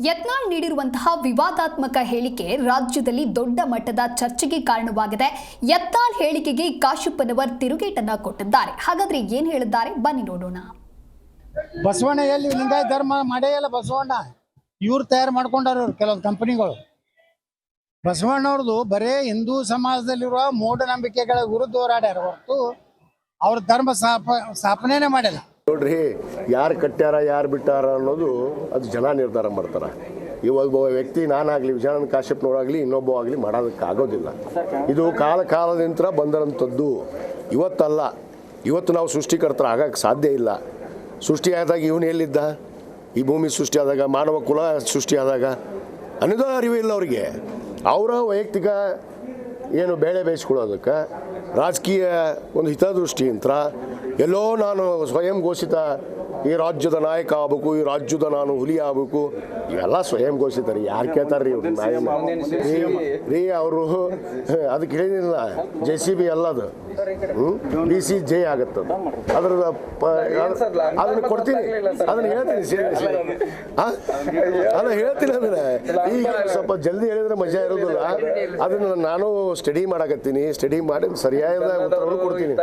ಯತ್ನಾಳ್ ನೀಡಿರುವಂತಹ ವಿವಾದಾತ್ಮಕ ಹೇಳಿಕೆ ರಾಜ್ಯದಲ್ಲಿ ದೊಡ್ಡ ಮಟ್ಟದ ಚರ್ಚೆಗೆ ಕಾರಣವಾಗಿದೆ. ಯತ್ನಾಳ್ ಹೇಳಿಕೆಗೆ ಕಾಶಪ್ಪನವರ್ ತಿರುಗೇಟನ್ನ ಕೊಟ್ಟಿದ್ದಾರೆ. ಹಾಗಾದ್ರೆ ಏನ್ ಹೇಳಿದ್ದಾರೆ ಬನ್ನಿ ನೋಡೋಣ. ಬಸವಣ್ಣ ಎಲ್ಲಿ ಲಿಂಗಾಯತ ಧರ್ಮ ಮಾಡೇ ಇಲ್ಲ. ಬಸವಣ್ಣ ಇವ್ರು ತಯಾರು ಮಾಡ್ಕೊಂಡಾರ ಕೆಲವೊಂದು ಕಂಪನಿಗಳು. ಬಸವಣ್ಣವ್ರದ್ದು ಬರೇ ಹಿಂದೂ ಸಮಾಜದಲ್ಲಿರುವ ಮೂಢನಂಬಿಕೆಗಳ ವಿರುದ್ಧ ಹೋರಾಡ್ಯಾರ ಹೊರತು ಅವ್ರ ಧರ್ಮ ಸ್ಥಾಪನೆನೇ ಮಾಡಿಲ್ಲ. ನೋಡ್ರಿ, ಯಾರು ಕಟ್ಟ್ಯಾರ ಯಾರು ಬಿಟ್ಟಾರ ಅನ್ನೋದು ಅದು ಜನ ನಿರ್ಧಾರ ಮಾಡ್ತಾರೆ. ಇವಾಗ ಒಬ್ಬ ವ್ಯಕ್ತಿ ನಾನಾಗಲಿ ವಿಜಯಾನಂದ ಕಾಶ್ಯಪ್ನವರಾಗಲಿ ಇನ್ನೊಬ್ಬ ಆಗಲಿ ಮಾಡೋದಕ್ಕಾಗೋದಿಲ್ಲ. ಇದು ಕಾಲದಿಂದ ಬಂದಂಥದ್ದು, ಇವತ್ತಲ್ಲ. ಇವತ್ತು ನಾವು ಸೃಷ್ಟಿಕರ್ತರು ಆಗಕ್ಕೆ ಸಾಧ್ಯ ಇಲ್ಲ. ಸೃಷ್ಟಿಯಾದಾಗ ಇವನು ಎಲ್ಲಿದ್ದ? ಈ ಭೂಮಿ ಸೃಷ್ಟಿಯಾದಾಗ, ಮಾನವ ಕುಲ ಸೃಷ್ಟಿಯಾದಾಗ ಅನ್ನೋದು ಅರಿವು ಇಲ್ಲ ಅವರಿಗೆ. ಅವರ ವೈಯಕ್ತಿಕ ಏನು ಬೇಳೆ ಬೇಯಿಸ್ಕೊಳ್ಳೋದಕ್ಕೆ ರಾಜಕೀಯ ಒಂದು ಹಿತದೃಷ್ಟಿಯಿಂದ ಎಲ್ಲೋ ನಾನು ಸ್ವಯಂ ಘೋಷಿತ ಈ ರಾಜ್ಯದ ನಾಯಕ ಆಗ್ಬೇಕು, ಈ ರಾಜ್ಯದ ನಾನು ಹುಲಿ ಆಗ್ಬೇಕು, ಇವೆಲ್ಲ ಸ್ವಯಂ ಘೋಷಿತ ರೀ. ಯಾರು ಕೇಳ್ತಾರೆ ರೀ ರೀ ಅವರು? ಅದಕ್ಕೆ ಹೇಳಿದಿಲ್ಲ, JCB ಅಲ್ಲದು BCJ ಆಗುತ್ತೆ. ಅದ್ರದ್ದು ಅದನ್ನು ಕೊಡ್ತೀನಿ, ಅದನ್ನು ಹೇಳ್ತೀನಿ, ಅದನ್ನು ಹೇಳ್ತೀನಿ. ಅಂದರೆ ಈಗ ಸ್ವಲ್ಪ ಜಲ್ದಿ ಹೇಳಿದ್ರೆ ಮಜಾ ಇರೋದಿಲ್ಲ. ಅದನ್ನು ನಾನು ಸ್ಟಡಿ ಮಾಡಕತ್ತೀನಿ. ಸ್ಟಡಿ ಮಾಡಿ ಸರಿಯಾದ ಉತ್ತರವನ್ನು ಕೊಡ್ತೀನಿ.